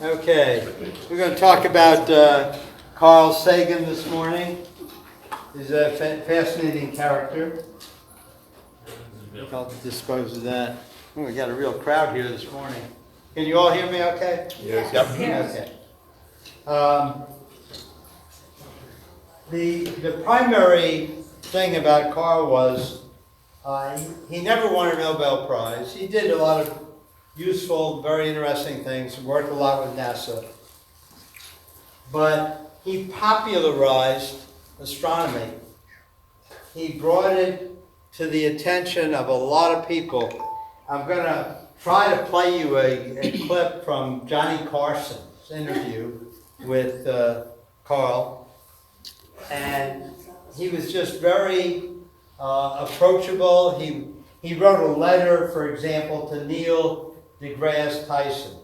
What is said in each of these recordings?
Okay, we're going to talk about Carl Sagan this morning. He's a fascinating character. I'll dispose of that. Oh, we got a real crowd here this morning. Can you all hear me okay? Yes. Yep. Okay. The primary thing about Carl was he never won a Nobel Prize. He did a lot of useful, very interesting things, worked a lot with NASA. But he popularized astronomy. He brought it to the attention of a lot of people. I'm going to try to play you a clip from Johnny Carson's interview with Carl. And he was just very approachable. He wrote a letter, for example, to Neil deGrasse Tyson.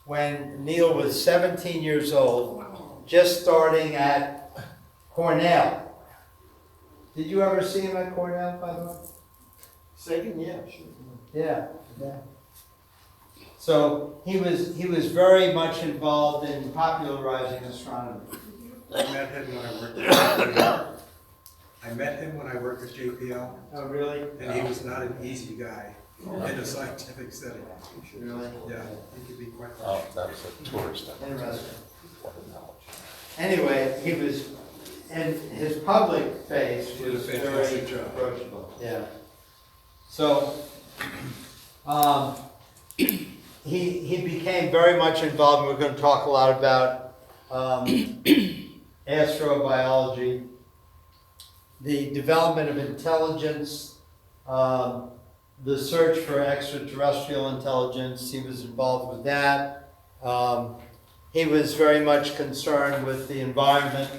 When Neil was 17 years old, just starting at Cornell. Did you ever see him at Cornell, by the way? Sagan, yeah, sure. Yeah. So he was very much involved in popularizing astronomy. I met him when I worked at JPL. Oh, really? And he was not an easy guy in a scientific setting. Really? Yeah, he could be quite Oh, that was a tourist. Interesting. Anyway, he was, and his public face He did a was very fantastic job. approachable. Yeah. So, he became very much involved, and we're going to talk a lot about astrobiology, the development of intelligence, the search for extraterrestrial intelligence. He was involved with that. He was very much concerned with the environment,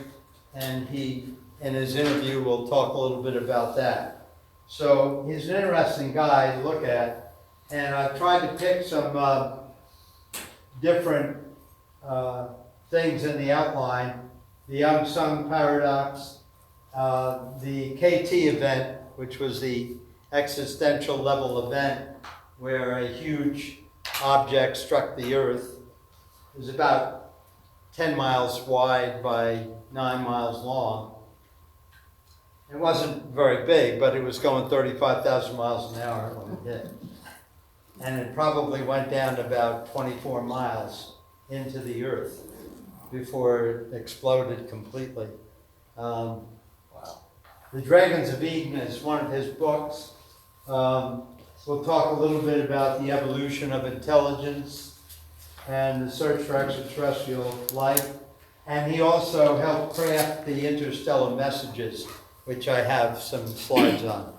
and he, in his interview, will talk a little bit about that. So he's an interesting guy to look at, and I've tried to pick some different things in the outline. The Young-Sung paradox, the KT event, which was the existential level event where a huge object struck the Earth. It was about 10 miles wide by 9 miles long. It wasn't very big, but it was going 35,000 miles an hour when it hit. And it probably went down to about 24 miles into the Earth before it exploded completely. The Dragons of Eden is one of his books. We'll talk a little bit about the evolution of intelligence and the search for extraterrestrial life. And he also helped craft the interstellar messages, which I have some slides on.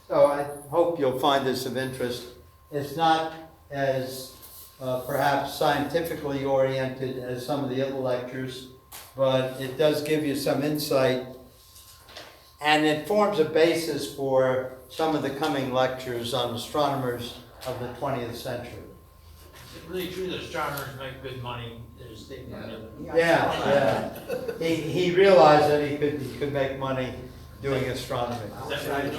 So I hope you'll find this of interest. It's not as perhaps scientifically oriented as some of the other lectures, but it does give you some insight, and it forms a basis for some of the coming lectures on astronomers of the 20th century. It's really true that astronomers make good money. Yeah. He realized that he could make money doing astronomy. That's right.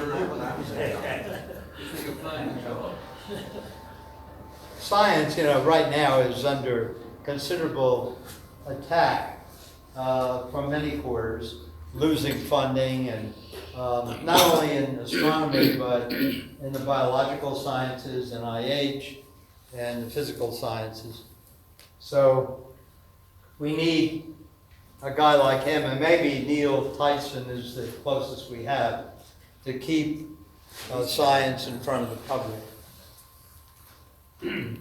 Science, right now is under considerable attack from many quarters, losing funding, and not only in astronomy, but in the biological sciences, and NIH, and the physical sciences. So we need a guy like him, and maybe Neil Tyson is the closest we have to keep science in front of the public. So he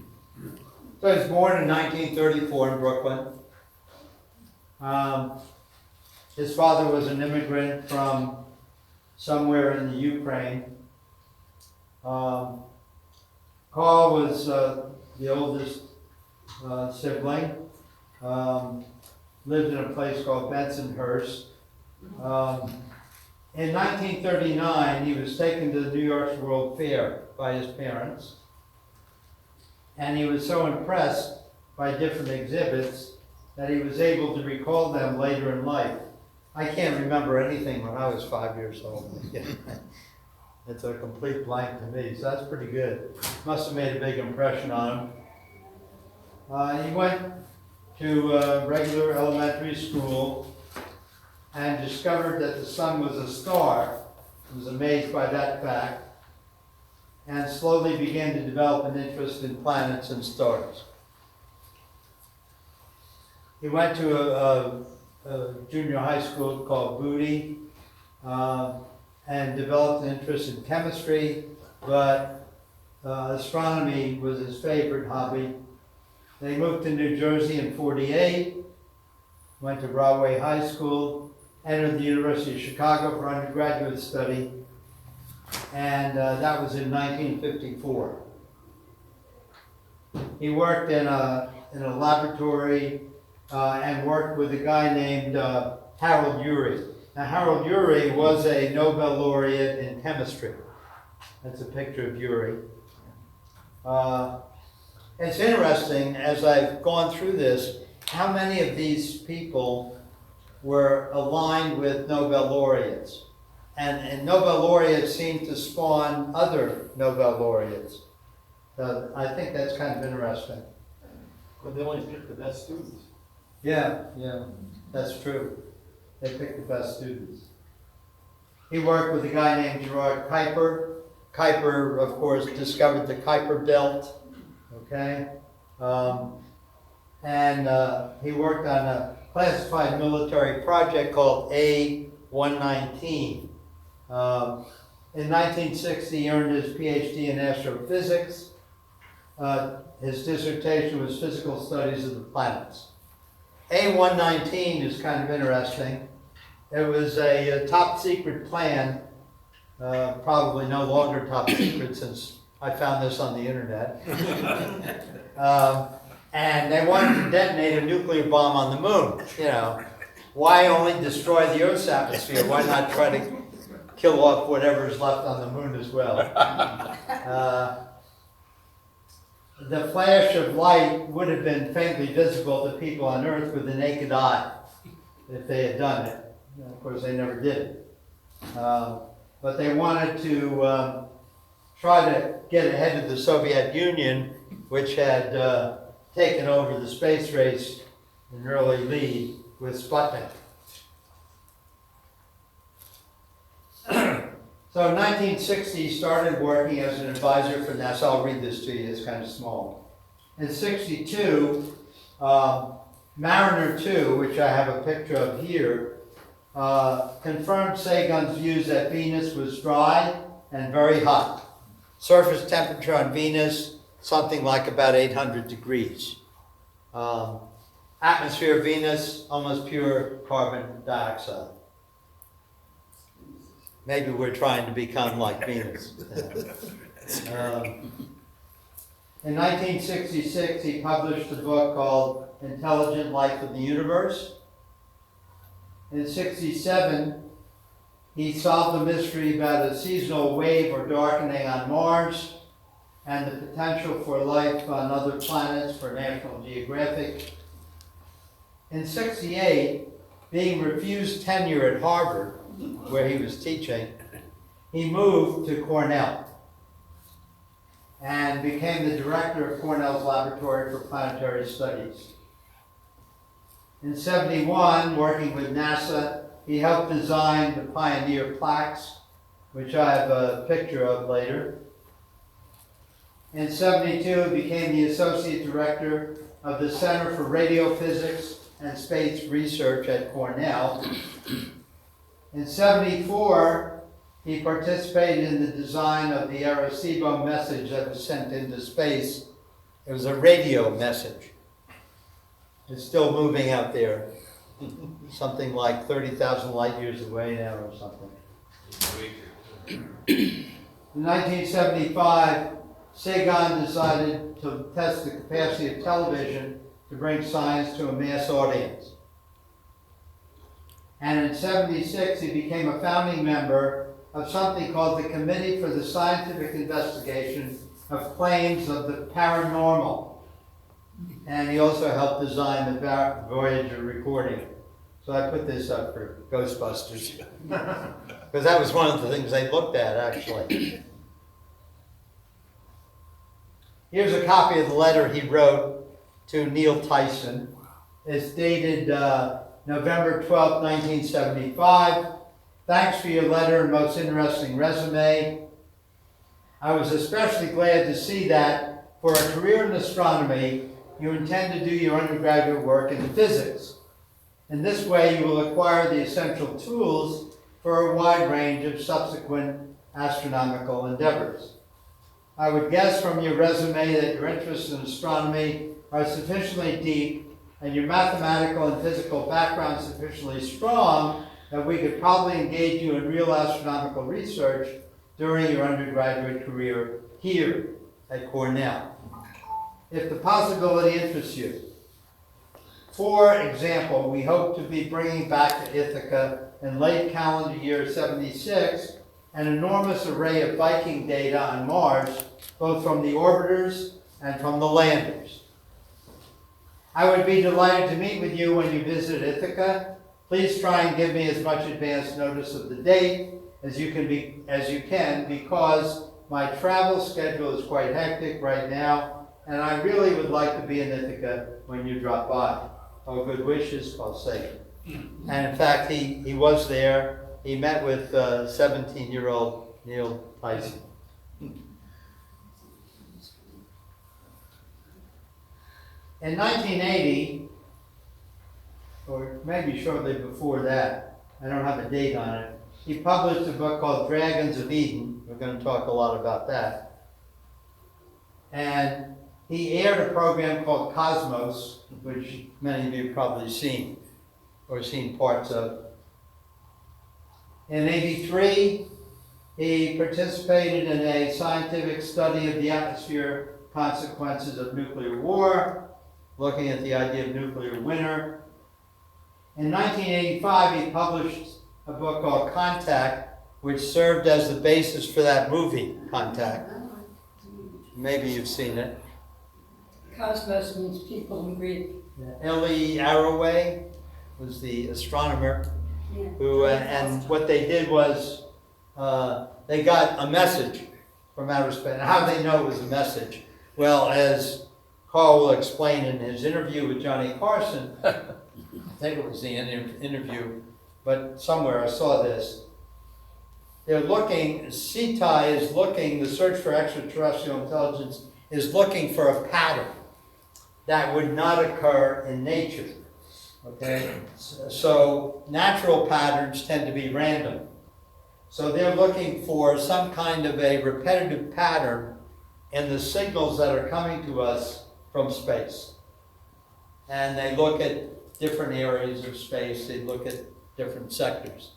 was born in 1934 in Brooklyn. His father was an immigrant from somewhere in the Ukraine. Carl was the oldest sibling. Lived in a place called Bensonhurst. In 1939, he was taken to the New York World Fair by his parents. And he was so impressed by different exhibits that he was able to recall them later in life. I can't remember anything when I was 5 years old. It's a complete blank to me, so that's pretty good. Must have made a big impression on him. He went to regular elementary school and discovered that the sun was a star. He was amazed by that fact and slowly began to develop an interest in planets and stars. He went to a junior high school called Booty and developed an interest in chemistry, but astronomy was his favorite hobby. They moved to New Jersey in '48, went to Broadway High School, entered the University of Chicago for undergraduate study, and that was in 1954. He worked in a laboratory and worked with a guy named Harold Urey. Now, Harold Urey was a Nobel laureate in chemistry. That's a picture of Urey. It's interesting, as I've gone through this, how many of these people were aligned with Nobel laureates. And Nobel laureates seem to spawn other Nobel laureates. I think that's kind of interesting. But they only pick the best students. Yeah, that's true. They picked the best students. He worked with a guy named Gerard Kuiper. Kuiper, of course, discovered the Kuiper belt. Okay? He worked on a classified military project called A-119. In 1960, he earned his PhD in astrophysics. His dissertation was physical studies of the planets. A-119 is kind of interesting. It was a top secret plan, probably no longer top secret since I found this on the internet. And they wanted to detonate a nuclear bomb on the moon. You know, why only destroy the Earth's atmosphere? Why not try to kill off whatever is left on the moon as well? The flash of light would have been faintly visible to people on Earth with the naked eye if they had done it. Of course, they never did. But they wanted to try to get ahead of the Soviet Union, which had taken over the space race, an early lead with Sputnik. So in 1960, he started working as an advisor for NASA. I'll read this to you, it's kind of small. In '62, Mariner 2, which I have a picture of here, confirmed Sagan's views that Venus was dry and very hot. Surface temperature on Venus, something like about 800 degrees. Atmosphere of Venus, almost pure carbon dioxide. Maybe we're trying to become like Venus. In 1966, he published a book called Intelligent Life of the Universe. In '67, he solved the mystery about a seasonal wave or darkening on Mars and the potential for life on other planets for National Geographic. In '68, being refused tenure at Harvard, where he was teaching, he moved to Cornell and became the director of Cornell's Laboratory for Planetary Studies. In '71, working with NASA, he helped design the Pioneer plaques, which I have a picture of later. In '72, he became the associate director of the Center for Radiophysics and Space Research at Cornell. In '74, he participated in the design of the Arecibo message that was sent into space. It was a radio message. It's still moving out there. Something like 30,000 light years away now or something. In 1975, Sagan decided to test the capacity of television to bring science to a mass audience. And in '76, he became a founding member of something called the Committee for the Scientific Investigation of Claims of the Paranormal. And he also helped design the Voyager recording. So I put this up for Ghostbusters. Because that was one of the things they looked at, actually. Here's a copy of the letter he wrote to Neil Tyson. It's dated November 12, 1975. Thanks for your letter and most interesting resume. I was especially glad to see that for a career in astronomy, you intend to do your undergraduate work in physics. In this way, you will acquire the essential tools for a wide range of subsequent astronomical endeavors. I would guess from your resume that your interests in astronomy are sufficiently deep and your mathematical and physical background sufficiently strong that we could probably engage you in real astronomical research during your undergraduate career here at Cornell, if the possibility interests you. For example, we hope to be bringing back to Ithaca in late calendar year 76 an enormous array of Viking data on Mars, both from the orbiters and from the landers. I would be delighted to meet with you when you visit Ithaca. Please try and give me as much advance notice of the date as you can, because my travel schedule is quite hectic right now, and I really would like to be in Ithaca when you drop by. All good wishes, Carl Sagan. And in fact, he was there. He met with 17-year-old Neil Tyson. In 1980, or maybe shortly before that, I don't have a date on it, he published a book called Dragons of Eden. We're going to talk a lot about that. And he aired a program called Cosmos, which many of you have probably seen, or seen parts of. In '83, he participated in a scientific study of the atmosphere consequences of nuclear war, looking at the idea of nuclear winter. In 1985, he published a book called Contact, which served as the basis for that movie, Contact. Maybe you've seen it. Cosmos means people in Greek. Ellie Arroway was the astronomer Yeah. who, and what they did was they got a message from outer space. And how did they know it was a message? Well, as Carl will explain in his interview with Johnny Carson, I think it was the interview, but somewhere I saw this. They're looking, CETI is looking, the search for extraterrestrial intelligence is looking for a pattern that would not occur in nature. Okay? So natural patterns tend to be random. So they're looking for some kind of a repetitive pattern in the signals that are coming to us from space. And they look at different areas of space, they look at different sectors.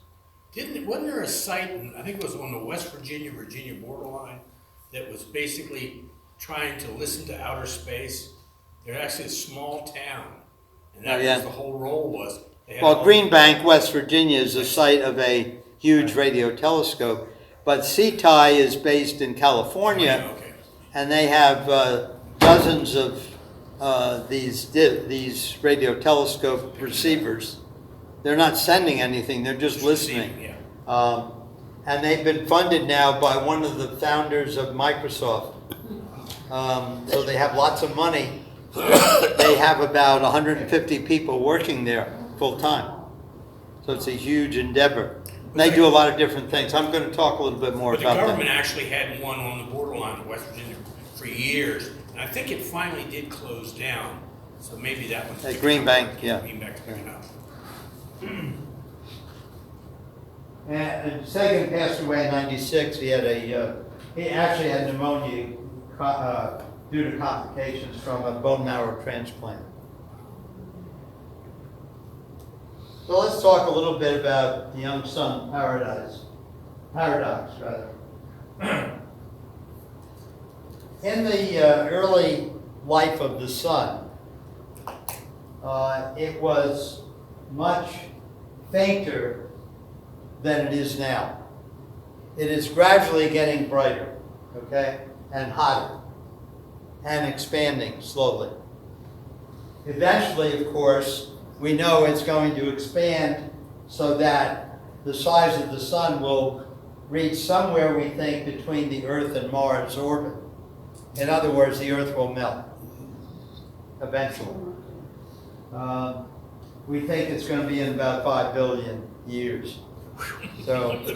Wasn't there a site, I think it was on the West Virginia borderline, that was basically trying to listen to outer space? They're actually a small town, and that was the whole role was. Well, Green Bank, West Virginia is the site of a huge radio telescope, but CETI is based in California, and they have dozens of these radio telescope receivers. They're not sending anything, they're just listening. And they've been funded now by one of the founders of Microsoft. So they have lots of money. They have about 150 people working there full time. So it's a huge endeavor. They do a lot of different things. I'm going to talk a little bit more about that. The government actually had one on the borderline of West Virginia for years. And I think it finally did close down. So maybe that one's... At Green Bank, yeah. Green Bank's picking up. And Sagan passed away in '96. He actually had pneumonia due to complications from a bone marrow transplant. So let's talk a little bit about the young sun paradox. In the early life of the sun, it was much fainter than it is now. It is gradually getting brighter, okay, and hotter, and expanding slowly. Eventually, of course, we know it's going to expand so that the size of the sun will reach somewhere, we think, between the Earth and Mars orbit. In other words, the Earth will melt. eventually. We think it's going to be in about 5 billion years. So you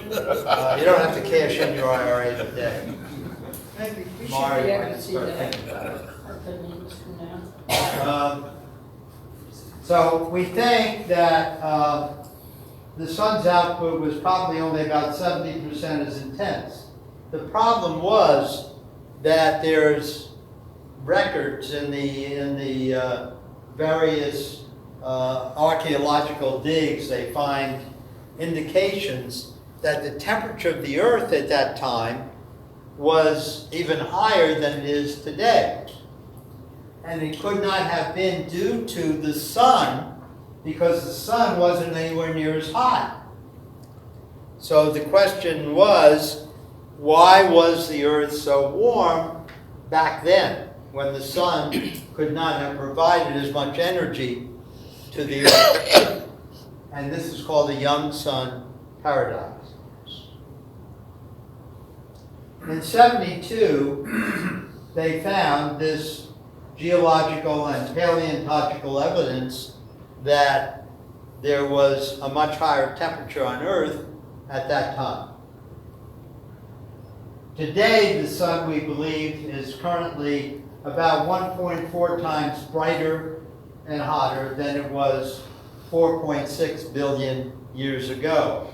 don't have to cash in your IRA today. Maybe We should Mario be able might to see start that. thinking about it. Our opinions from now. So we think that the sun's output was probably only about 70% as intense. The problem was that there's records in the various archaeological digs. They find indications that the temperature of the Earth at that time was even higher than it is today. And it could not have been due to the sun, because the sun wasn't anywhere near as hot. So the question was, why was the Earth so warm back then, when the sun could not have provided as much energy to the Earth? And this is called the young sun paradox. In 72, they found this geological and paleontological evidence that there was a much higher temperature on Earth at that time. Today, the sun, we believe, is currently about 1.4 times brighter and hotter than it was 4.6 billion years ago.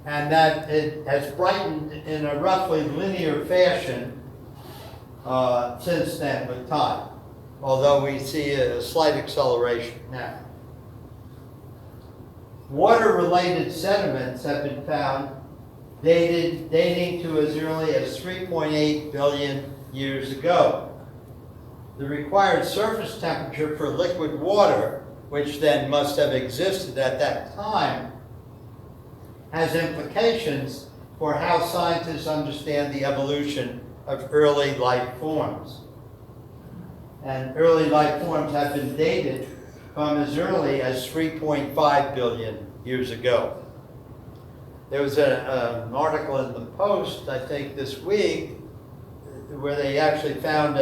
And that it has brightened in a roughly linear fashion since then with time, although we see a slight acceleration now. Water-related sediments have been found dating to as early as 3.8 billion years ago. The required surface temperature for liquid water, which then must have existed at that time, has implications for how scientists understand the evolution of early life forms. And early life forms have been dated from as early as 3.5 billion years ago. There was an article in the Post, I think this week, where they actually found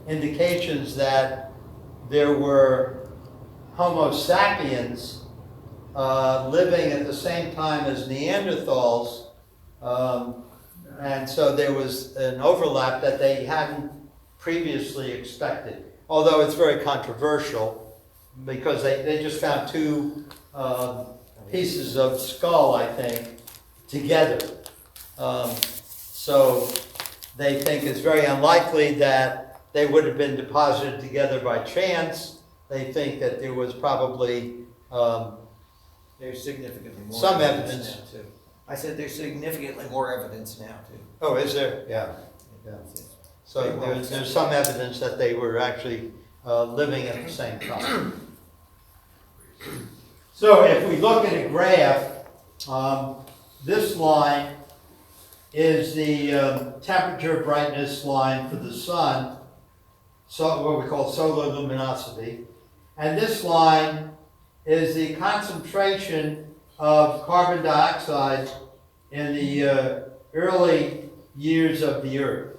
indications that there were Homo sapiens living at the same time as Neanderthals, and so there was an overlap that they hadn't previously expected. Although it's very controversial, because they just found two pieces of skull, I think, together. So they think it's very unlikely that they would have been deposited together by chance. They think that there was probably There's significantly more some evidence evidence. now, too. I said there's significantly more evidence now, too. Oh, is there? Yeah. Yeah. So there's some evidence that they were actually living at the same time. So if we look at a graph, this line is the temperature brightness line for the sun, so what we call solar luminosity. And this line is the concentration of carbon dioxide in the early years of the Earth,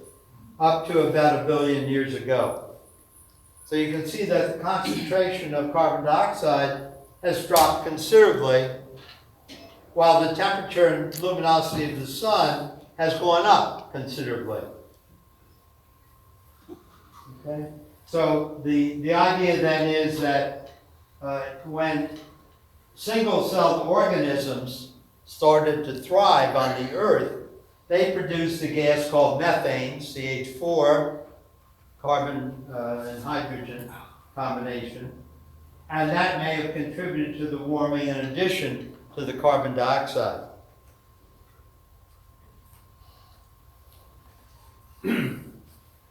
up to about 1 billion years ago. So you can see that the concentration of carbon dioxide has dropped considerably, while the temperature and luminosity of the sun has gone up considerably. Okay? So the idea then is that when single-celled organisms started to thrive on the Earth, they produced a gas called methane, CH4, carbon and hydrogen combination, and that may have contributed to the warming in addition to the carbon dioxide.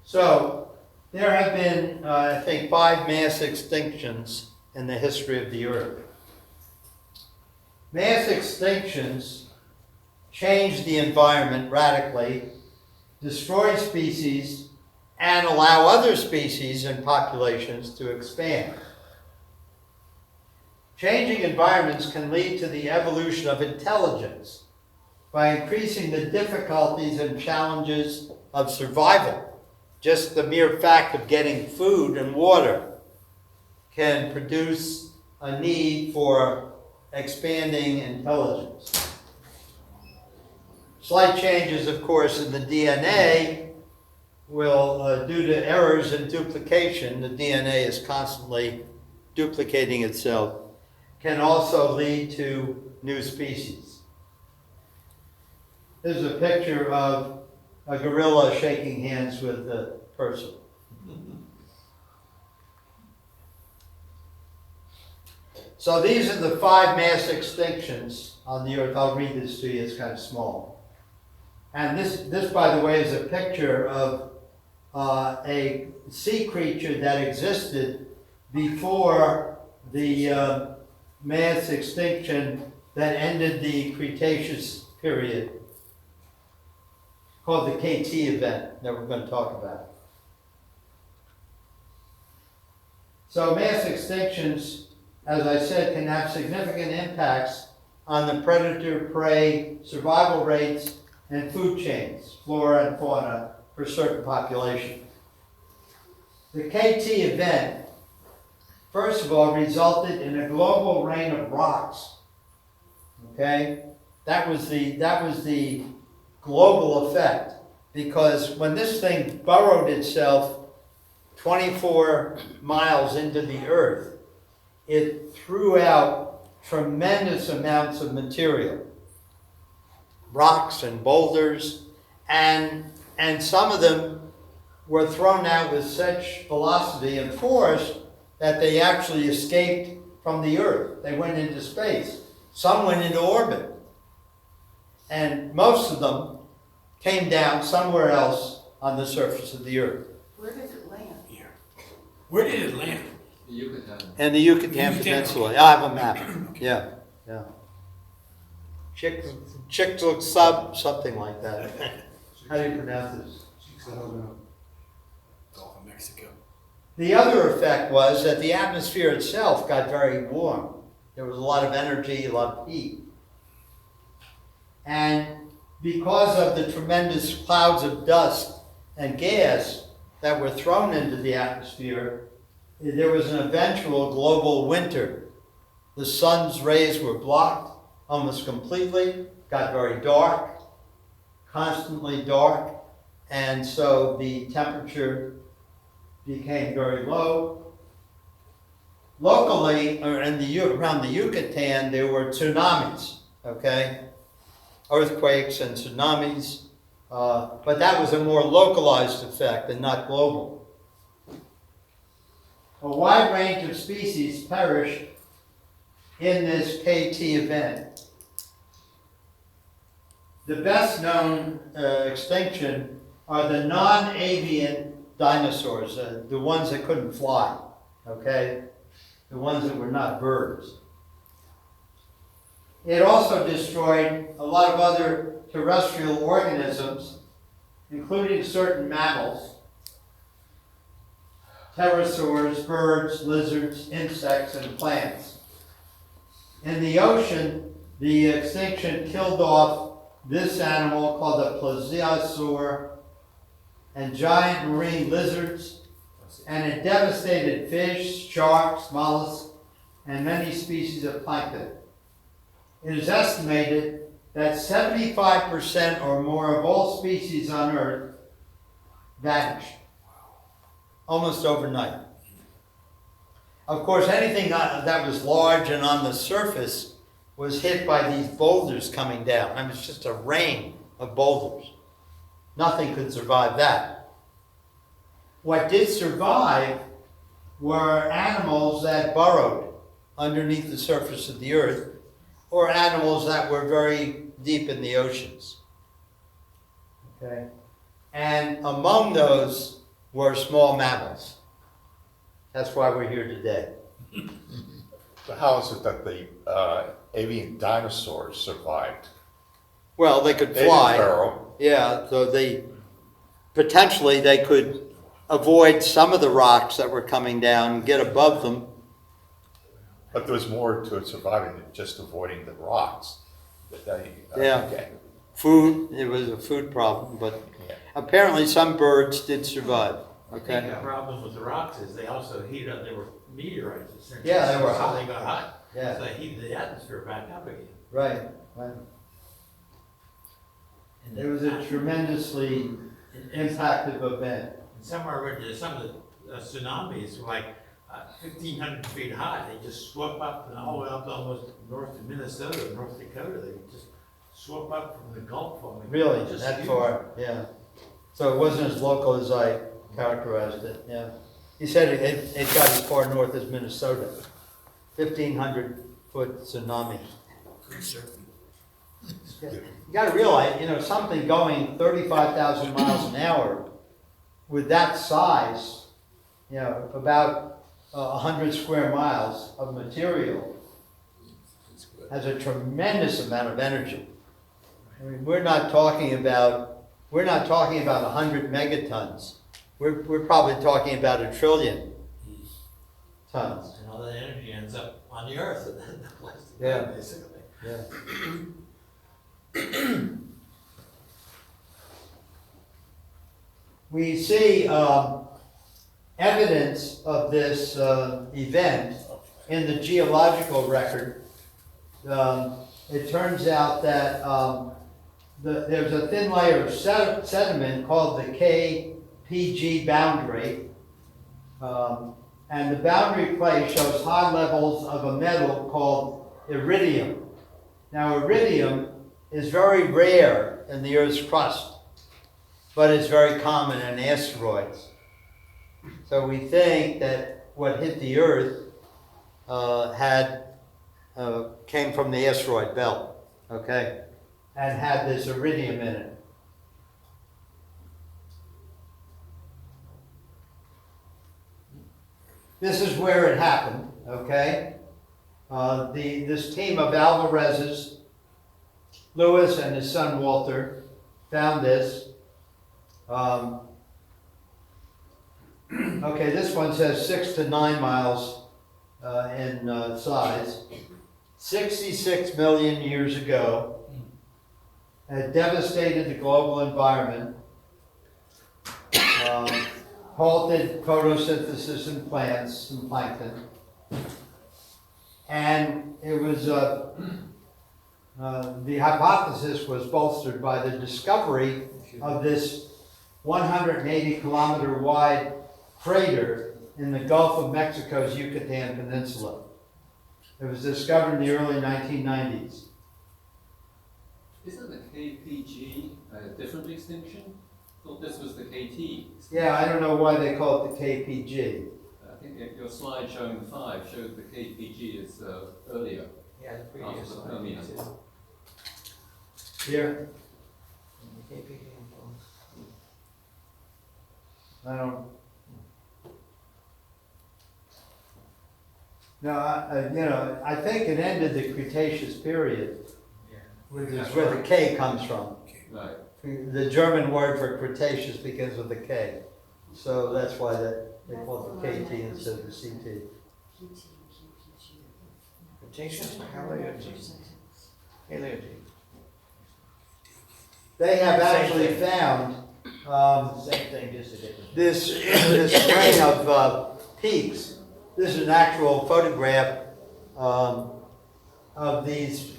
So there have been, I think, 5 mass extinctions in the history of the Earth. Mass extinctions change the environment radically, destroy species, and allow other species and populations to expand. Changing environments can lead to the evolution of intelligence by increasing the difficulties and challenges of survival. just the mere fact of getting food and water can produce a need for expanding intelligence. Slight changes, of course, in the DNA will, due to errors in duplication, the DNA is constantly duplicating itself, can also lead to new species. This is a picture of a gorilla shaking hands with a person. So these are the 5 mass extinctions on the Earth. I'll read this to you, it's kind of small. And this, by the way, is a picture of a sea creature that existed before the mass extinction that ended the Cretaceous period, called the KT event that we're going to talk about. So mass extinctions, as I said, can have significant impacts on the predator-prey survival rates and food chains, flora and fauna, for certain populations. The KT event, first of all, resulted in a global rain of rocks. Okay? That was the global effect, because when this thing burrowed itself 24 miles into the earth, it threw out tremendous amounts of material, rocks and boulders, and some of them were thrown out with such velocity and force that they actually escaped from the earth. They went into space. Some went into orbit. And most of them came down somewhere else on the surface of the earth. Where did it land? Here. Where did it land? And the Yucatan Peninsula. I have a map. Yeah, yeah. Chicxulub, something like that. How do you pronounce this? Gulf of Mexico. The other effect was that the atmosphere itself got very warm. There was a lot of energy, a lot of heat. And because of the tremendous clouds of dust and gas that were thrown into the atmosphere, there was an eventual global winter. The sun's rays were blocked almost completely, got very dark, constantly dark, and so the temperature became very low. Locally, or around the Yucatan, there were tsunamis, okay? Earthquakes and tsunamis, but that was a more localized effect and not global. A wide range of species perished in this KT event. The best known extinction are the non-avian dinosaurs, the ones that couldn't fly, okay? The ones that were not birds. It also destroyed a lot of other terrestrial organisms, including certain mammals, pterosaurs, birds, lizards, insects, and plants. In the ocean, the extinction killed off this animal called a plesiosaur and giant marine lizards, and it devastated fish, sharks, mollusks, and many species of plankton. It is estimated that 75% or more of all species on Earth vanished almost overnight. Of course, anything that was large and on the surface was hit by these boulders coming down. I mean, it's just a rain of boulders. Nothing could survive that. What did survive were animals that burrowed underneath the surface of the earth, or animals that were very deep in the oceans. Okay? And among those were small mammals. That's why we're here today. But how is it that the avian dinosaurs survived? Well, they could They fly. didn't burrow. Yeah, so they could avoid some of the rocks that were coming down, get above them. But there was more to it surviving than just avoiding the rocks. Yeah. Okay. Food, it was a food problem, but, Yeah. apparently some birds did survive, I think okay? the problem with the rocks is they also heat up, they were meteorites essentially. Yeah, they were So hot. they got hot, Yeah. so they heated the atmosphere back up again. Right, right. And It was a tremendously impactful event. And somewhere I read that some of the tsunamis were like 1,500 feet high. They just swoop up and all the way up to almost north of Minnesota, North Dakota. They just swoop up from the Gulf. Really, Just that huge. far, yeah. So it wasn't as local as I characterized it, yeah. He said it got as far north as Minnesota. 1,500-foot tsunami. Pretty certain. You gotta realize, something going 35,000 miles an hour with that size, about 100 square miles of material has a tremendous amount of energy. I mean, we're not talking about 100 megatons. We're probably talking about 1 trillion tons. And all that energy ends up on the Earth, and then the place to go, Yeah. basically. Yeah. We see evidence of this event in the geological record. It turns out that there's a thin layer of sediment called the KPG boundary. And the boundary plate shows high levels of a metal called iridium. Now, iridium is very rare in the Earth's crust, but it's very common in asteroids. So we think that what hit the Earth came from the asteroid belt, okay, and had this iridium in it. This is where it happened, okay? This team of Alvarez's, Lewis and his son Walter, found this. Okay, this one says 6 to 9 miles in size. 66 million years ago, it devastated the global environment, halted photosynthesis in plants and plankton, and it was the hypothesis was bolstered by the discovery of this 180-kilometer wide crater in the Gulf of Mexico's Yucatan Peninsula. It was discovered in the early 1990s. Isn't the KPG a different extinction? I thought this was the KT. Yeah, I don't know why they call it the KPG. I think your slide showing the 5 showed the KPG is earlier. Yeah, the After previous the one. Permian. Here, I don't. No, I think it ended the Cretaceous period, which is where the K comes from. Right. The German word for Cretaceous begins with a K. So that's why they call it KT instead of the CT. Cretaceous or Paleogene? Paleogene. They have Same actually thing. found Same thing, just a different. this string of peaks. This is an actual photograph of these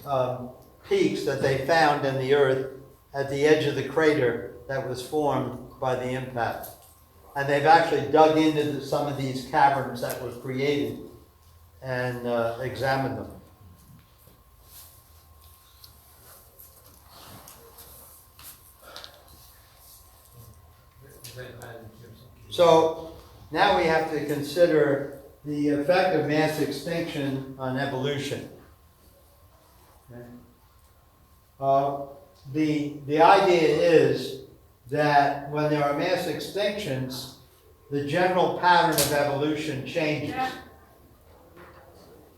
peaks that they found in the earth at the edge of the crater that was formed by the impact. And they've actually dug into some of these caverns that were created and examined them. So now we have to consider the effect of mass extinction on evolution. Okay. The idea is that when there are mass extinctions, the general pattern of evolution changes.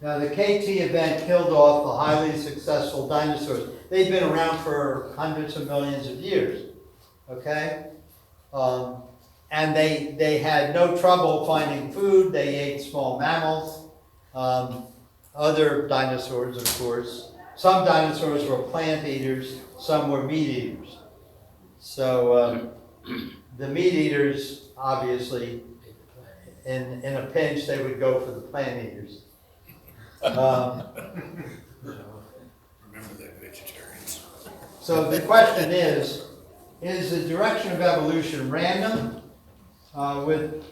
Now, the KT event killed off the highly successful dinosaurs. They've been around for hundreds of millions of years, okay? And they had no trouble finding food. They ate small mammals, other dinosaurs, of course. Some dinosaurs were plant eaters, some were meat eaters. So the meat eaters, obviously, in a pinch, they would go for the plant eaters. Remember that, vegetarians. So the question is the direction of evolution random with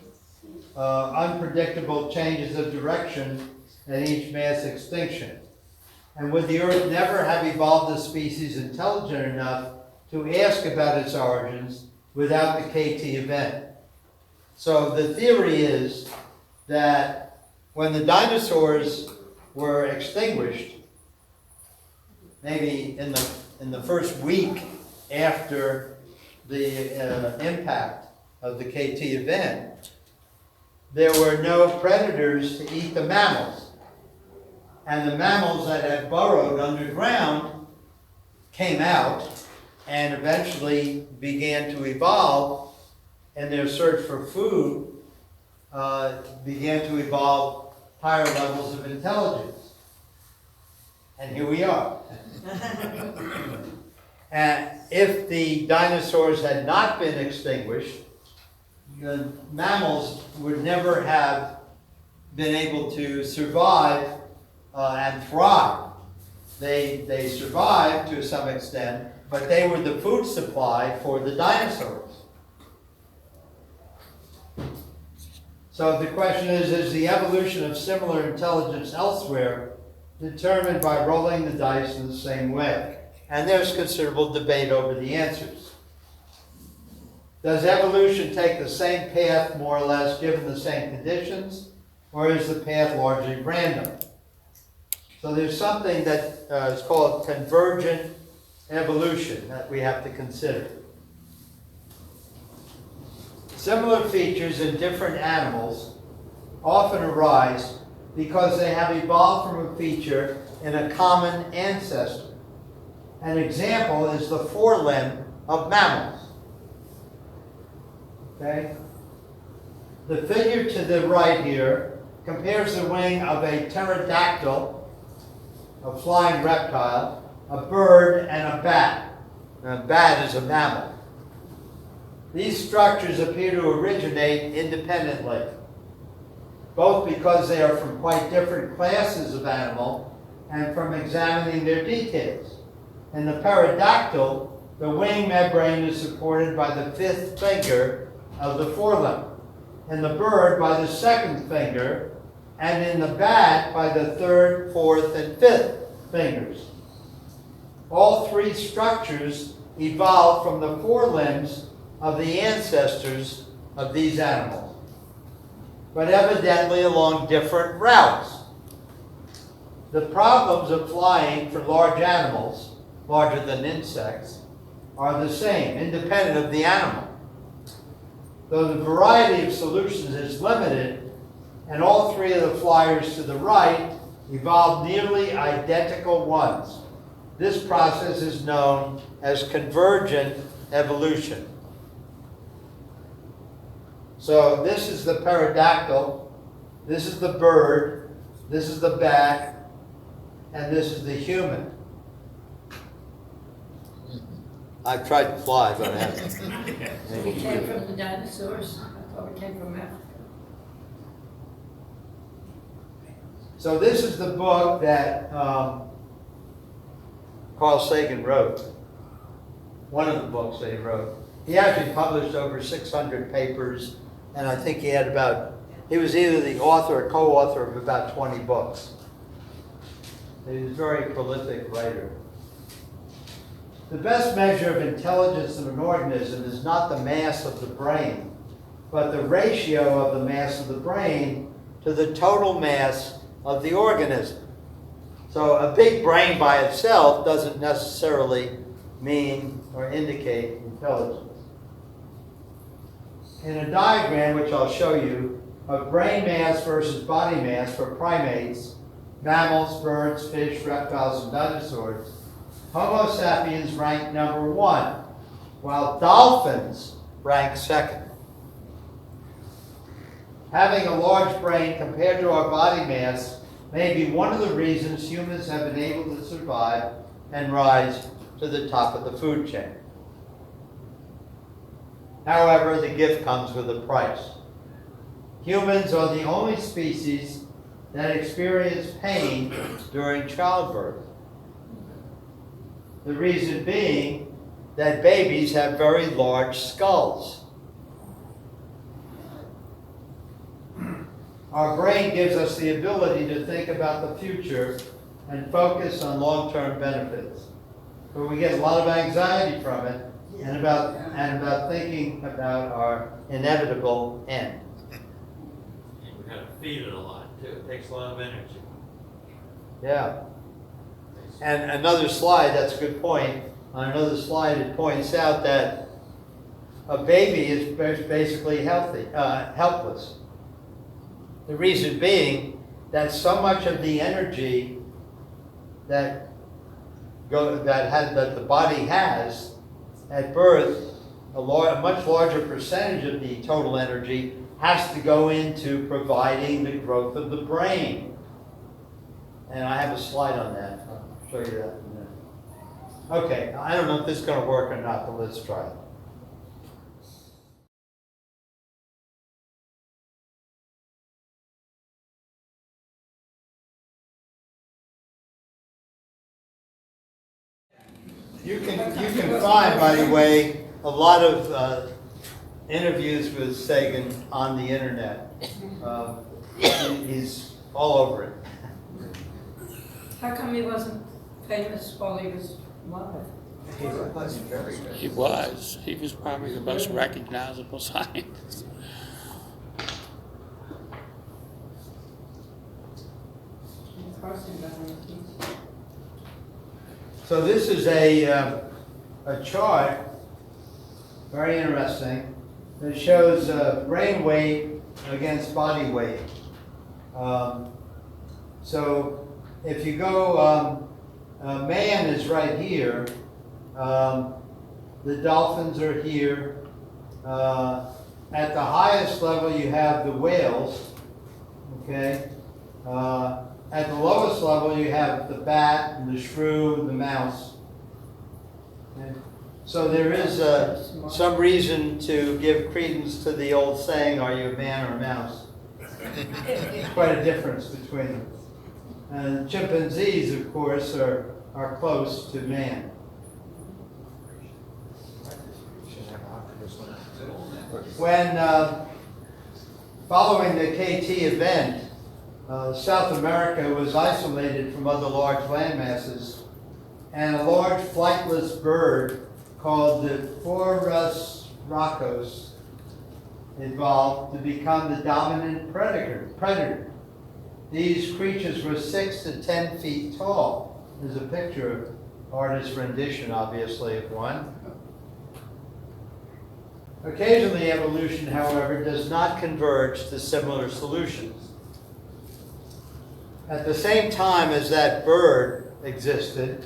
unpredictable changes of direction at each mass extinction? And would the Earth never have evolved a species intelligent enough to ask about its origins without the KT event? So the theory is that when the dinosaurs were extinguished, maybe in the first week after the impact of the KT event, there were no predators to eat the mammals. And the mammals that had burrowed underground came out and eventually began to evolve in their search for food, began to evolve higher levels of intelligence. And here we are. And if the dinosaurs had not been extinguished, the mammals would never have been able to survive and thrive. They survived to some extent, but they were the food supply for the dinosaurs. So the question is the evolution of similar intelligence elsewhere determined by rolling the dice in the same way? And there's considerable debate over the answers. Does evolution take the same path, more or less, given the same conditions, or is the path largely random? So there's something that is called convergent evolution that we have to consider. Similar features in different animals often arise because they have evolved from a feature in a common ancestor. An example is the forelimb of mammals. Okay? The figure to the right here compares the wing of a pterodactyl, a flying reptile, a bird, and a bat. A bat is a mammal. These structures appear to originate independently, both because they are from quite different classes of animal and from examining their details. In the pterodactyl, the wing membrane is supported by the fifth finger of the forelimb, in the bird by the second finger, and in the bat by the third, fourth, and fifth fingers. All three structures evolved from the forelimbs of the ancestors of these animals, but evidently along different routes. The problems of flying for large animals, larger than insects, are the same, independent of the animal. Though the variety of solutions is limited, and all three of the flyers to the right evolved nearly identical ones. This process is known as convergent evolution. So this is the pterodactyl, this is the bird, this is the bat, and this is the human. I've tried to fly, but I haven't. So we came from the dinosaurs. I thought we came from Africa. So this is the book that Carl Sagan wrote. One of the books that he wrote. He actually published over 600 papers, and I think he was either the author or co-author of about 20 books. He was a very prolific writer. The best measure of intelligence in an organism is not the mass of the brain, but the ratio of the mass of the brain to the total mass of the organism. So a big brain by itself doesn't necessarily mean or indicate intelligence. In a diagram, which I'll show you, of brain mass versus body mass for primates, mammals, birds, fish, reptiles, and dinosaurs, Homo sapiens rank number 1, while dolphins rank 2nd. Having a large brain compared to our body mass may be one of the reasons humans have been able to survive and rise to the top of the food chain. However, the gift comes with a price. Humans are the only species that experience pain during childbirth. The reason being that babies have very large skulls. Our brain gives us the ability to think about the future and focus on long-term benefits. But we get a lot of anxiety from it and about thinking about our inevitable end. We gotta feed it a lot too, it takes a lot of energy. Yeah. And another slide, that's a good point. On another slide, it points out that a baby is basically helpless. The reason being that so much of the energy that the body has at birth, a much larger percentage of the total energy has to go into providing the growth of the brain. And I have a slide on that. I'll show you that in a minute. Okay, I don't know if this is going to work or not, but let's try it. You can find, by the way, a lot of interviews with Sagan on the internet. He's all over it. How come he wasn't famous while he was alive? He was very good. He was. He was probably the most recognizable scientist. So this is a chart, very interesting, that shows brain weight against body weight. So if you go, man is right here, the dolphins are here. At the highest level you have the whales, okay? At the lowest level, you have the bat, and the shrew, and the mouse. Okay. So there is some reason to give credence to the old saying, are you a man or a mouse? There's quite a difference between them. And chimpanzees, of course, are close to man. When following the KT event, South America was isolated from other large landmasses, and a large flightless bird called the Forus racos evolved to become the dominant predator. These creatures were 6 to 10 feet tall. There's a picture of artist's rendition, obviously, of one. Occasionally, evolution, however, does not converge to similar solutions. At the same time as that bird existed,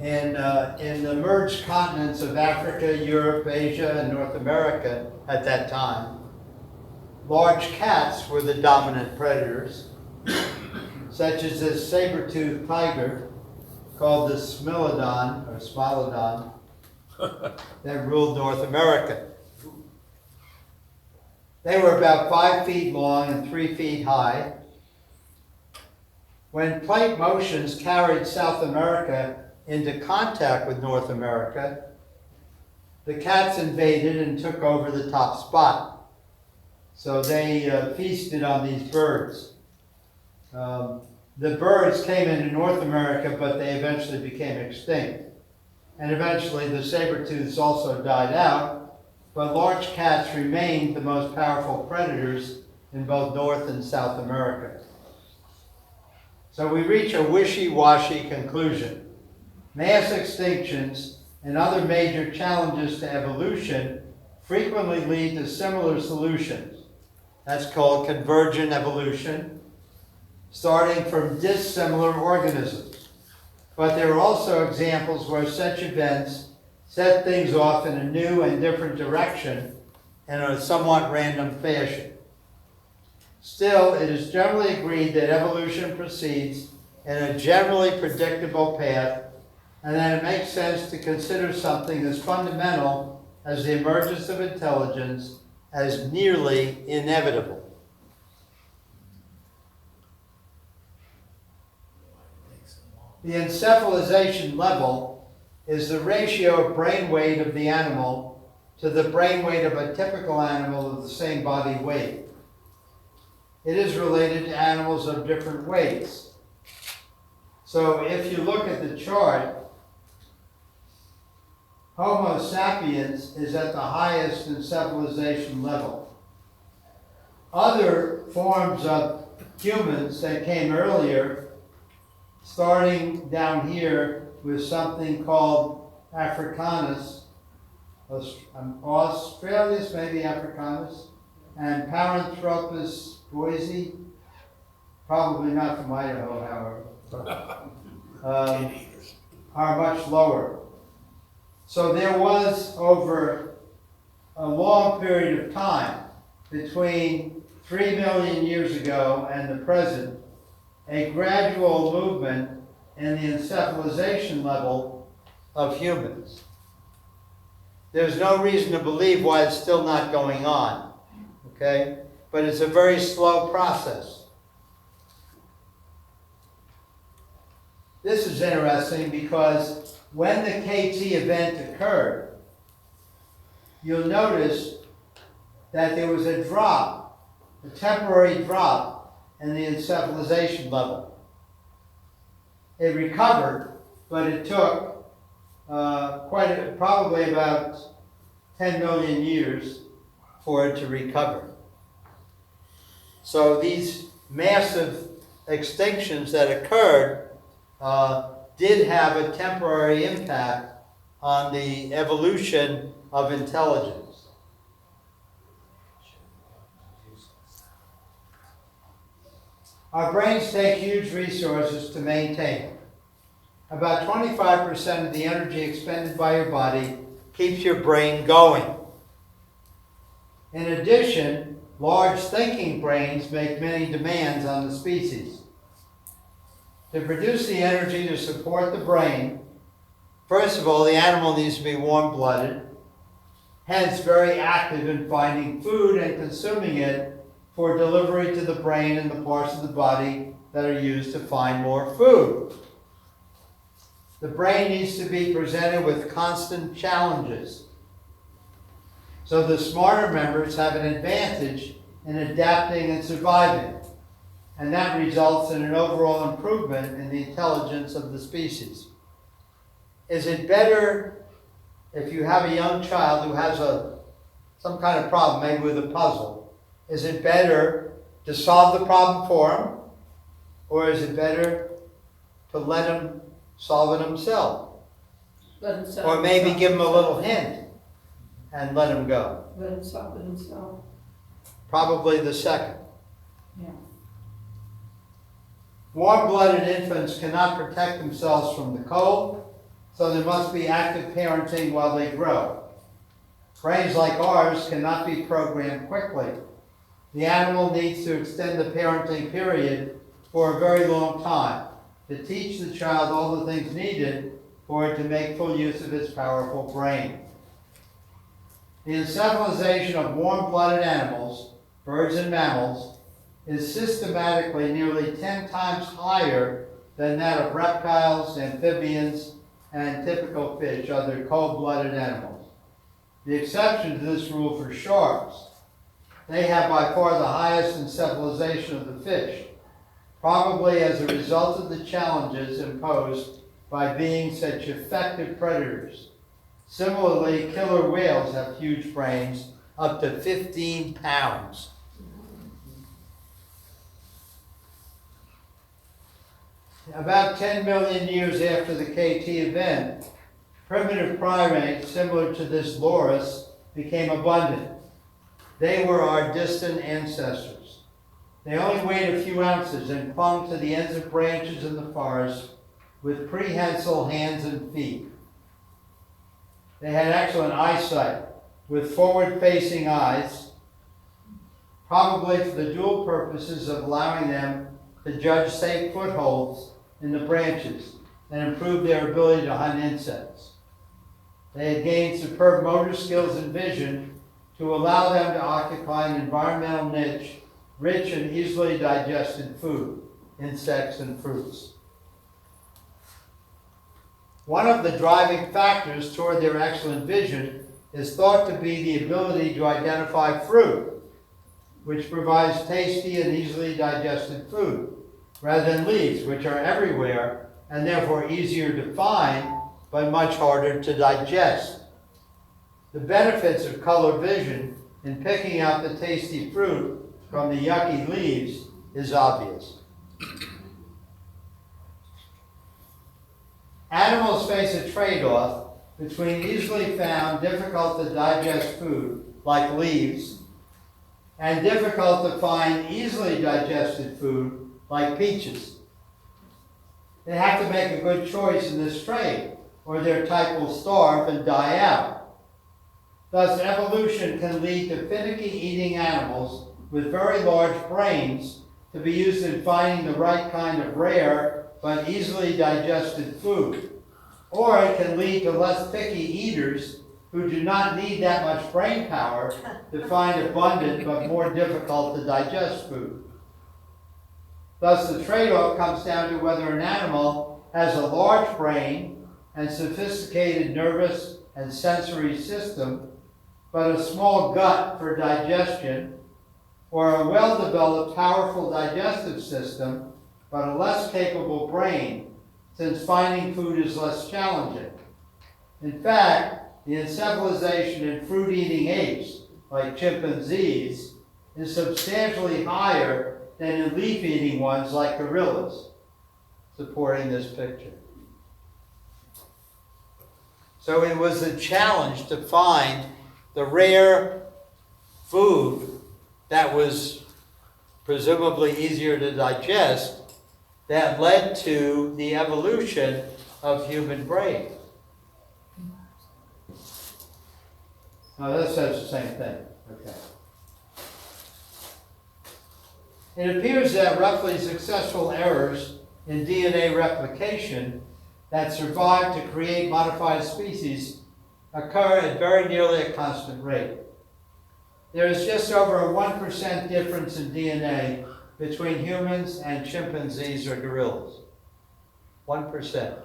in the merged continents of Africa, Europe, Asia, and North America at that time, large cats were the dominant predators, such as this saber-toothed tiger called the Smilodon, that ruled North America. They were about 5 feet long and 3 feet high. When plate motions carried South America into contact with North America, the cats invaded and took over the top spot. So they feasted on these birds. The birds came into North America, but they eventually became extinct. And eventually the saber-tooths also died out, but large cats remained the most powerful predators in both North and South America. So we reach a wishy-washy conclusion. Mass extinctions and other major challenges to evolution frequently lead to similar solutions. That's called convergent evolution, starting from dissimilar organisms. But there are also examples where such events set things off in a new and different direction in a somewhat random fashion. Still, it is generally agreed that evolution proceeds in a generally predictable path, and that it makes sense to consider something as fundamental as the emergence of intelligence as nearly inevitable. The encephalization level is the ratio of brain weight of the animal to the brain weight of a typical animal of the same body weight. It is related to animals of different weights. So if you look at the chart, Homo sapiens is at the highest encephalization level. Other forms of humans that came earlier, starting down here with something called Africanus, Australis, maybe Africanus, and Paranthropus boise, probably not from Idaho, however, are much lower. So there was, over a long period of time, between 3 million years ago and the present, a gradual movement in the encephalization level of humans. There's no reason to believe why it's still not going on, okay? But it's a very slow process. This is interesting because when the KT event occurred, you'll notice that there was a drop, a temporary drop in the encephalization level. It recovered, but it took probably about 10 million years for it to recover. So these massive extinctions that occurred did have a temporary impact on the evolution of intelligence. Our brains take huge resources to maintain. About 25% of the energy expended by your body keeps your brain going. In addition, large thinking brains make many demands on the species. To produce the energy to support the brain, first of all, the animal needs to be warm-blooded, hence very active in finding food and consuming it for delivery to the brain and the parts of the body that are used to find more food. The brain needs to be presented with constant challenges. So the smarter members have an advantage in adapting and surviving. And that results in an overall improvement in the intelligence of the species. Is it better if you have a young child who has some kind of problem, maybe with a puzzle, is it better to solve the problem for him, or is it better to let him solve it himself? Let him solve Or maybe himself. give him a little hint and let him go? Let him solve it himself. Probably the second. Yeah. Warm-blooded infants cannot protect themselves from the cold, so there must be active parenting while they grow. Brains like ours cannot be programmed quickly. The animal needs to extend the parenting period for a very long time to teach the child all the things needed for it to make full use of its powerful brain. The encephalization of warm-blooded animals, birds and mammals, is systematically nearly 10 times higher than that of reptiles, amphibians, and typical fish, other cold-blooded animals. The exception to this rule for sharks. They have by far the highest encephalization of the fish, probably as a result of the challenges imposed by being such effective predators. Similarly, killer whales have huge brains, up to 15 pounds. About 10 million years after the KT event, primitive primates similar to this loris became abundant. They were our distant ancestors. They only weighed a few ounces and clung to the ends of branches in the forest with prehensile hands and feet. They had excellent eyesight with forward-facing eyes, probably for the dual purposes of allowing them to judge safe footholds in the branches and improve their ability to hunt insects. they had gained superb motor skills and vision to allow them to occupy an environmental niche rich in easily digested food, insects and fruits. One of the driving factors toward their excellent vision is thought to be the ability to identify fruit, which provides tasty and easily digested food, rather than leaves, which are everywhere and therefore easier to find, but much harder to digest. The benefits of color vision in picking out the tasty fruit from the yucky leaves is obvious. Animals face a trade-off between easily found, difficult to digest food, like leaves, and difficult to find, easily digested food, like peaches. They have to make a good choice in this trade, or their type will starve and die out. Thus, evolution can lead to finicky eating animals with very large brains to be used in finding the right kind of rare but easily digested food. Or it can lead to less picky eaters who do not need that much brain power to find abundant but more difficult to digest food. Thus, the trade-off comes down to whether an animal has a large brain and sophisticated nervous and sensory system, but a small gut for digestion, or a well-developed, powerful digestive system, but a less capable brain, since finding food is less challenging. In fact, the encephalization in fruit-eating apes, like chimpanzees, is substantially higher than in leaf-eating ones like gorillas, supporting this picture. So it was a challenge to find the rare food that was presumably easier to digest that led to the evolution of human brain. Now this says the same thing. Okay. It appears that roughly successful errors in DNA replication that survive to create modified species occur at very nearly a constant rate. There is just over a 1% difference in DNA between humans and chimpanzees or gorillas. 1%.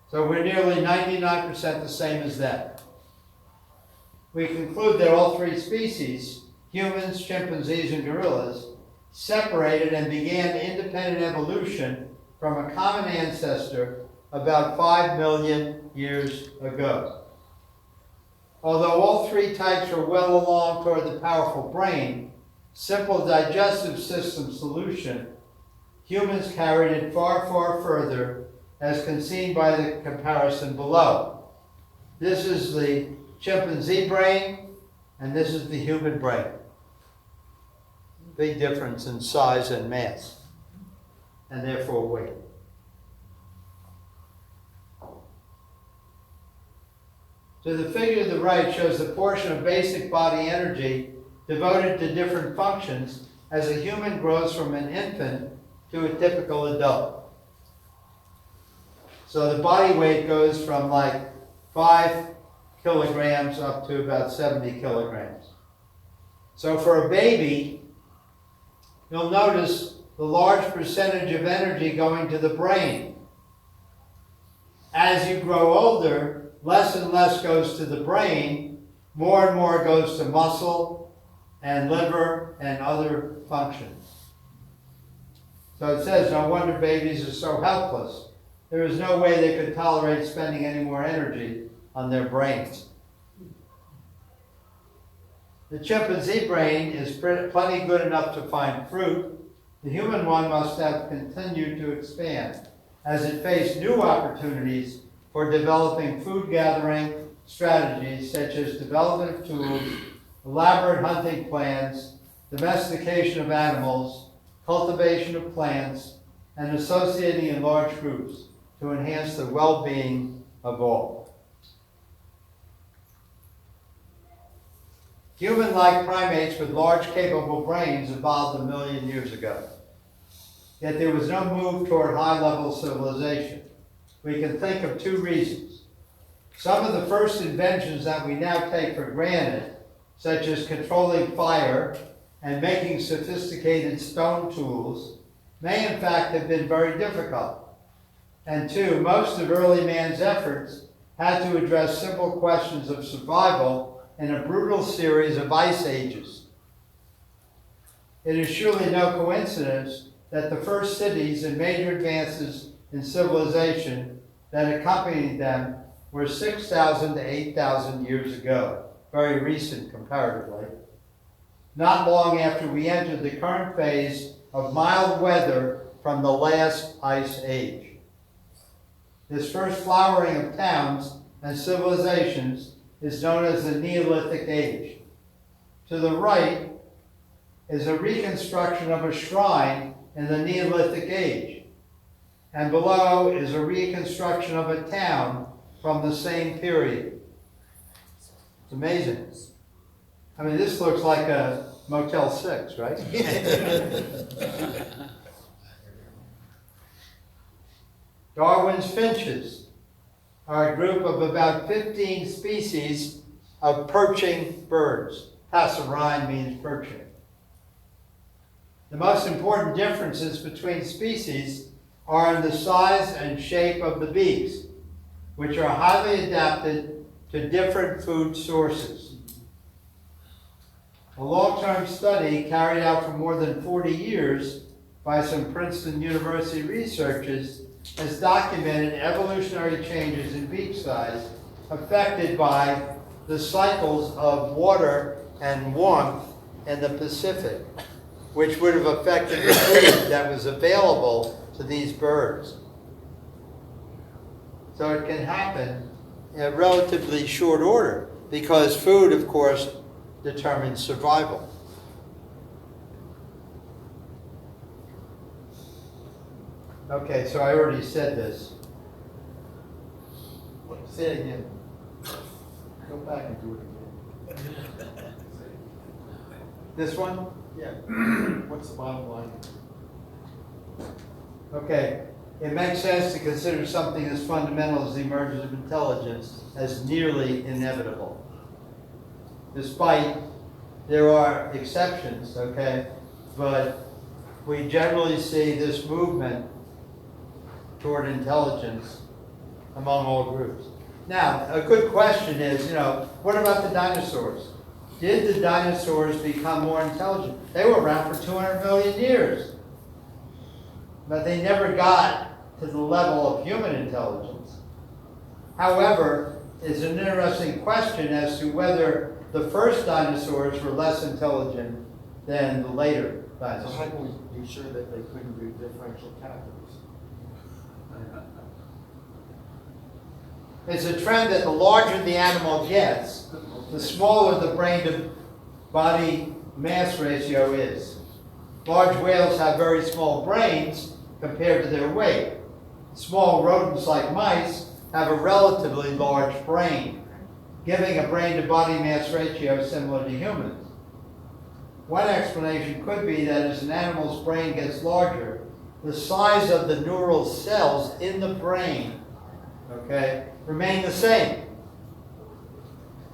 So we're nearly 99% the same as them. We conclude that all three species, humans, chimpanzees, and gorillas, separated and began independent evolution from a common ancestor about 5 million years ago. Although all three types were well along toward the powerful brain, simple digestive system solution, humans carried it far, far further, as can seen by the comparison below. This is the chimpanzee brain, and this is the human brain. Big difference in size and mass, and therefore weight. So the figure to the right shows the portion of basic body energy devoted to different functions as a human grows from an infant to a typical adult. So the body weight goes from like 5 kilograms up to about 70 kilograms. So for a baby, you'll notice the large percentage of energy going to the brain. As you grow older, less and less goes to the brain, more and more goes to muscle and liver and other functions. So it says, no wonder babies are so helpless. There is no way they could tolerate spending any more energy on their brains. The chimpanzee brain is plenty good enough to find fruit. The human one must have continued to expand as it faced new opportunities for developing food gathering strategies such as development of tools, elaborate hunting plans, domestication of animals, cultivation of plants, and associating in large groups to enhance the well-being of all. Human-like primates with large capable brains evolved 1 million years ago. Yet there was no move toward high-level civilization. We can think of two reasons. Some of the first inventions that we now take for granted, such as controlling fire and making sophisticated stone tools, may in fact have been very difficult. And two, most of early man's efforts had to address simple questions of survival in a brutal series of ice ages. It is surely no coincidence that the first cities and major advances in civilization that accompanied them were 6,000 to 8,000 years ago, very recent comparatively, not long after we entered the current phase of mild weather from the last ice age. This first flowering of towns and civilizations is known as the Neolithic Age. To the right is a reconstruction of a shrine in the Neolithic Age, and below is a reconstruction of a town from the same period. It's amazing. I mean, this looks like a Motel 6, right? Darwin's finches are a group of about 15 species of perching birds. Passerine means perching. The most important differences between species are in the size and shape of the beaks, which are highly adapted to different food sources. A long-term study carried out for more than 40 years by some Princeton University researchers has documented evolutionary changes in beak size affected by the cycles of water and warmth in the Pacific, which would have affected the food that was available to these birds. So it can happen in a relatively short order because food, of course, determines survival. Okay, so I already said this. Say it again. Go back and do it again. This one? Yeah. What's the bottom line? Okay. It makes sense to consider something as fundamental as the emergence of intelligence as nearly inevitable. Despite there are exceptions, okay, but we generally see this movement toward intelligence among all groups. Now, a good question is, what about the dinosaurs? Did the dinosaurs become more intelligent? They were around for 200 million years, but they never got to the level of human intelligence. However, it's an interesting question as to whether the first dinosaurs were less intelligent than the later So how dinosaurs. can we be sure that they couldn't do differential calculus? It's a trend that the larger the animal gets, the smaller the brain to body mass ratio is. Large whales have very small brains compared to their weight. Small rodents like mice have a relatively large brain, giving a brain to body mass ratio similar to humans. One explanation could be that as an animal's brain gets larger, the size of the neural cells in the brain, remain the same.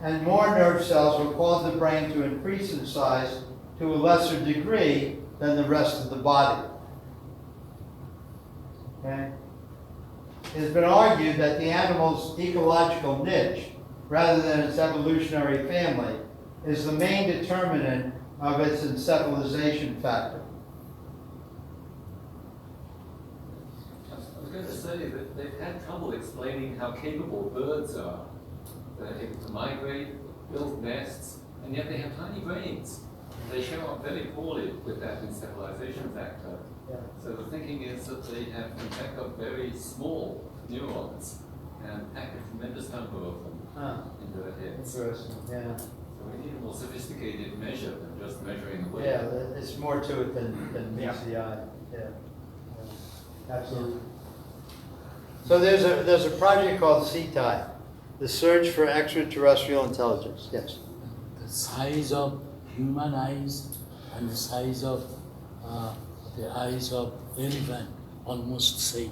And more nerve cells will cause the brain to increase in size to a lesser degree than the rest of the body. Okay? It has been argued that the animal's ecological niche, rather than its evolutionary family, is the main determinant of its encephalization factor. I was going to say that they've had trouble explaining how capable birds are. They're able to migrate, build nests, and yet they have tiny brains. They show up very poorly with that encephalization factor. Yeah. So the thinking is that they have in fact got very small neurons and pack a tremendous number of them into their heads. Interesting, yeah. So we need a more sophisticated measure than just measuring the weight. Yeah, it's more to it than meets the eye. Yeah. Absolutely. So there's a project called CTI, the Search for Extraterrestrial Intelligence. Yes. The size of human eyes and the size of the eyes of elephant almost same.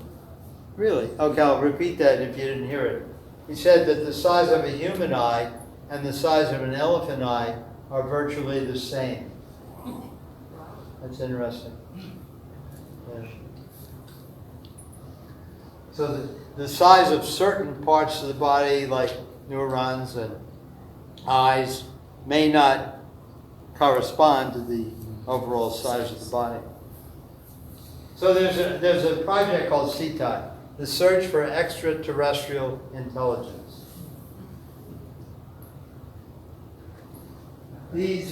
Really? Okay, I'll repeat that if you didn't hear it. he said that the size of a human eye and the size of an elephant eye are virtually the same. That's interesting. Yeah. So the size of certain parts of the body, like neurons and eyes, may not correspond to the overall size of the body. So there's a project called CETI, the Search for Extraterrestrial Intelligence. These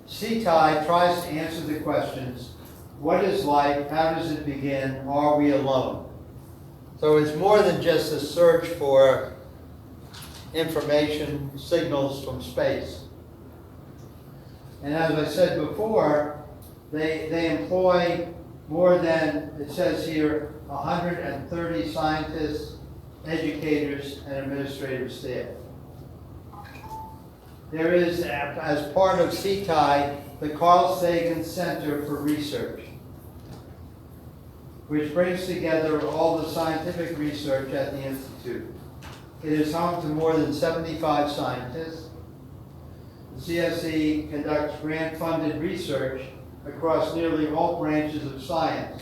CETI tries to answer the questions: what is life? How does it begin? Are we alone? So it's more than just a search for information, signals from space. And as I said before, they employ more than, it says here, 130 scientists, educators, and administrative staff. There is, as part of CETI, the Carl Sagan Center for Research, which brings together all the scientific research at the Institute. It is home to more than 75 scientists. The CSE conducts grant-funded research across nearly all branches of science,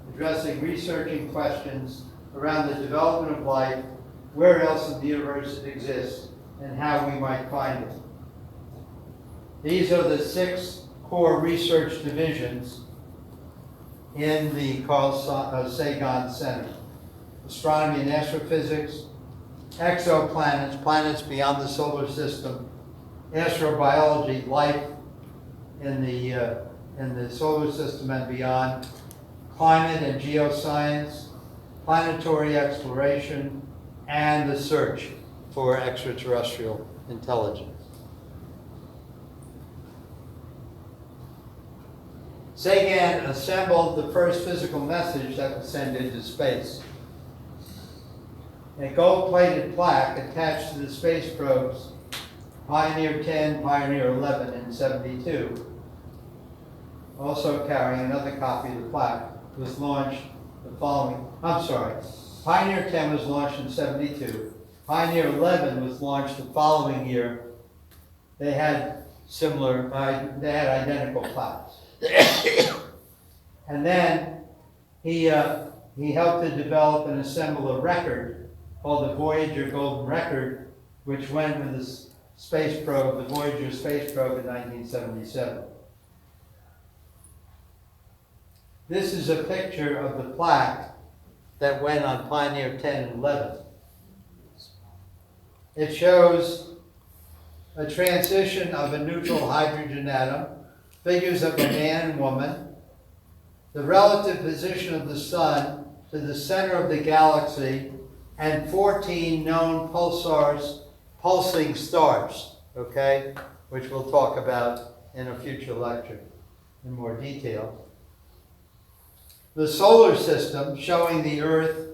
addressing researching questions around the development of life, where else in the universe it exists, and how we might find it. These are the 6 core research divisions in the Carl Sagan Center: astronomy and astrophysics, exoplanets, planets beyond the solar system, astrobiology, life in the solar system and beyond, climate and geoscience, planetary exploration, and the search for extraterrestrial intelligence. Sagan assembled the first physical message that was sent into space. A gold-plated plaque attached to the space probes Pioneer 10, Pioneer 11 in 72, also carrying another copy of the plaque, was launched the following, Pioneer 10 was launched in 72. Pioneer 11 was launched the following year. They had identical plaques. And then he helped to develop and assemble a record called the Voyager Golden Record, which went with the space probe, the Voyager space probe in 1977. This is a picture of the plaque that went on Pioneer 10 and 11. It shows a transition of a neutral hydrogen atom, figures of a man and woman, the relative position of the sun to the center of the galaxy, and 14 known pulsars, pulsing stars, okay, which we'll talk about in a future lecture in more detail. The solar system showing the Earth,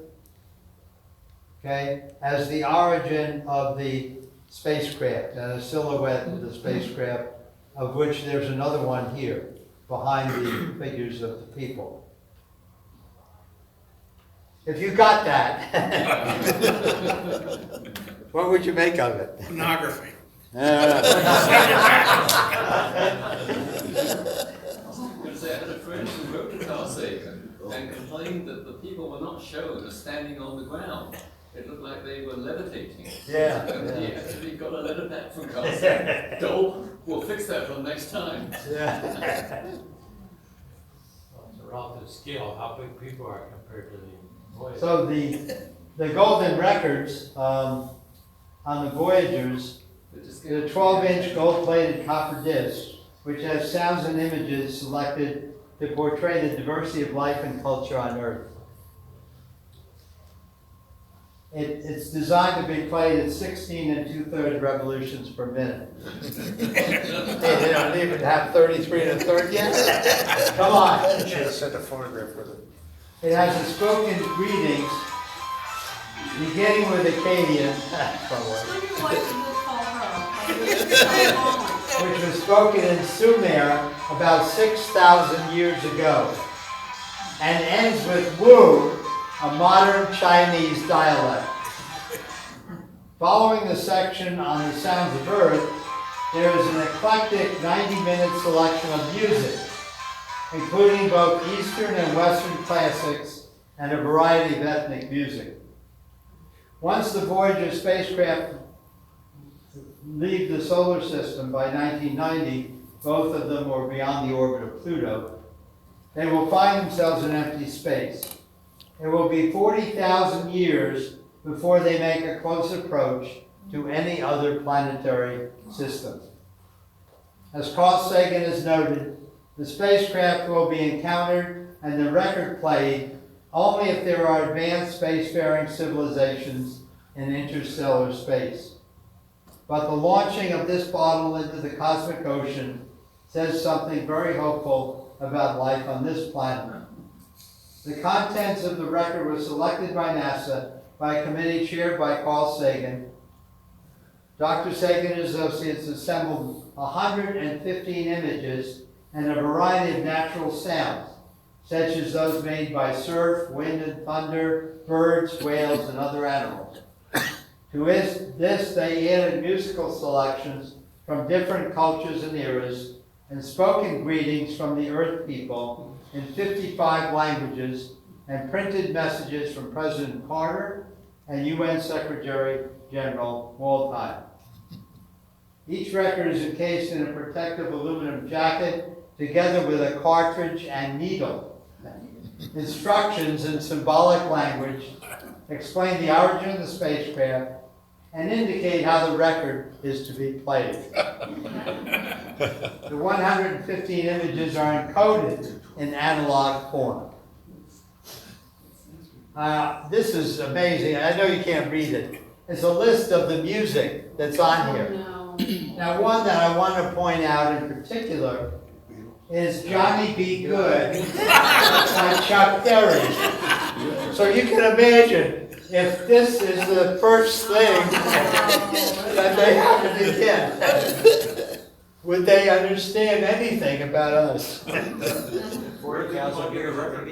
okay, as the origin of the spacecraft and a silhouette of the spacecraft, of which there's another one here behind the figures of the people. If you got that, what would you make of it? Pornography. I had a friend who wrote to Carl Sagan and complained that the people were not shown as standing on the ground. It looked like they were levitating. Yeah. And he actually got a letter back from Carl Sagan. We'll fix that for next time. Yeah. Well, it's a relative scale, how big people are compared to the Voyager. So the golden records on the Voyagers, the 12-inch gold-plated copper disc, which has sounds and images selected to portray the diversity of life and culture on Earth. It's designed to be played at 16 2/3 revolutions per minute. They don't even have 33 1/3 yet? Come on. Should have sent a photograph with it. It has a spoken greetings, beginning with Akkadian, which was spoken in Sumer about 6,000 years ago, and ends with Wu, a modern Chinese dialect. Following the section on the sounds of Earth, there is an eclectic 90-minute selection of music, including both Eastern and Western classics and a variety of ethnic music. Once the Voyager spacecraft leave the solar system by 1990, both of them were beyond the orbit of Pluto, they will find themselves in empty space. It will be 40,000 years before they make a close approach to any other planetary system. As Carl Sagan has noted, the spacecraft will be encountered and the record played only if there are advanced spacefaring civilizations in interstellar space. But the launching of this bottle into the cosmic ocean says something very hopeful about life on this planet. The contents of the record were selected by NASA by a committee chaired by Carl Sagan. Dr. Sagan and associates assembled 115 images and a variety of natural sounds, such as those made by surf, wind and thunder, birds, whales, and other animals. To this, they added musical selections from different cultures and eras and spoken greetings from the Earth people in 55 languages and printed messages from President Carter and UN Secretary General Waldheim. Each record is encased in a protective aluminum jacket together with a cartridge and needle. Instructions in symbolic language explain the origin of the spacecraft and indicate how the record is to be played. The 115 images are encoded in analog form. This is amazing. I know you can't read it. It's a list of the music that's on here. Now, one that I want to point out in particular is Johnny Be Good by Chuck Berry. So you can imagine if this is the first thing that they happen to get, would they understand anything about us? 40,000 years record.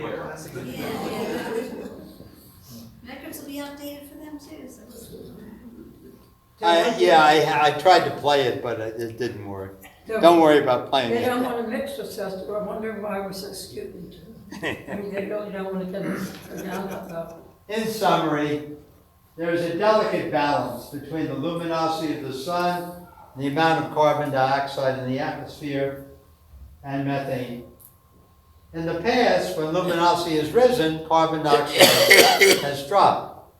Records will be outdated for them too, so. I tried to play it, but it didn't work. Don't worry about playing They it. don't want to mix with us, so I'm wondering why we're so stupid. I mean, they really don't want to get us down that low. In summary, there is a delicate balance between the luminosity of the sun, the amount of carbon dioxide in the atmosphere, and methane. In the past, when luminosity has risen, carbon dioxide has dropped.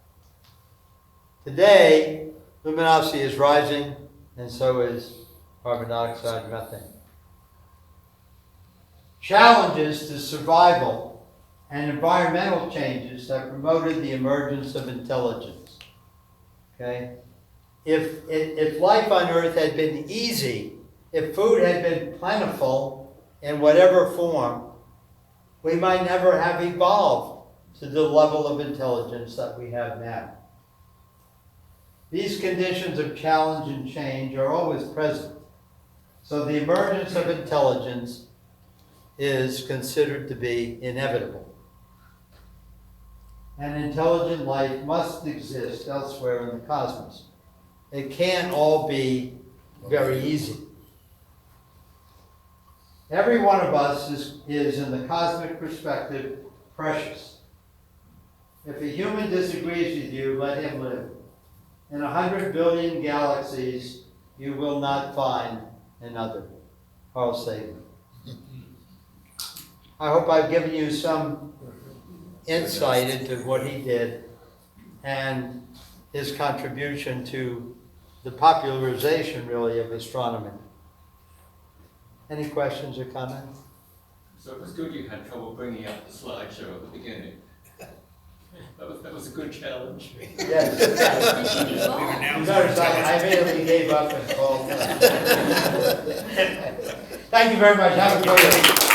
Today, luminosity is rising, and so is carbon dioxide and methane. Challenges to survival and environmental changes have promoted the emergence of intelligence. Okay? If life on Earth had been easy, if food had been plentiful in whatever form, we might never have evolved to the level of intelligence that we have now. These conditions of challenge and change are always present. So the emergence of intelligence is considered to be inevitable. And intelligent life must exist elsewhere in the cosmos. It can't all be very easy. Every one of us is in the cosmic perspective, precious. If a human disagrees with you, let him live. In 100 billion galaxies, you will not find another. Carl Sagan. I hope I've given you some insight into what he did and his contribution to the popularization, really, of astronomy. Any questions or comments? So it was good you had trouble bringing up the slideshow at the beginning. That was a good challenge. Yes. You notice I immediately gave up and called. Thank you very much. Have a great week.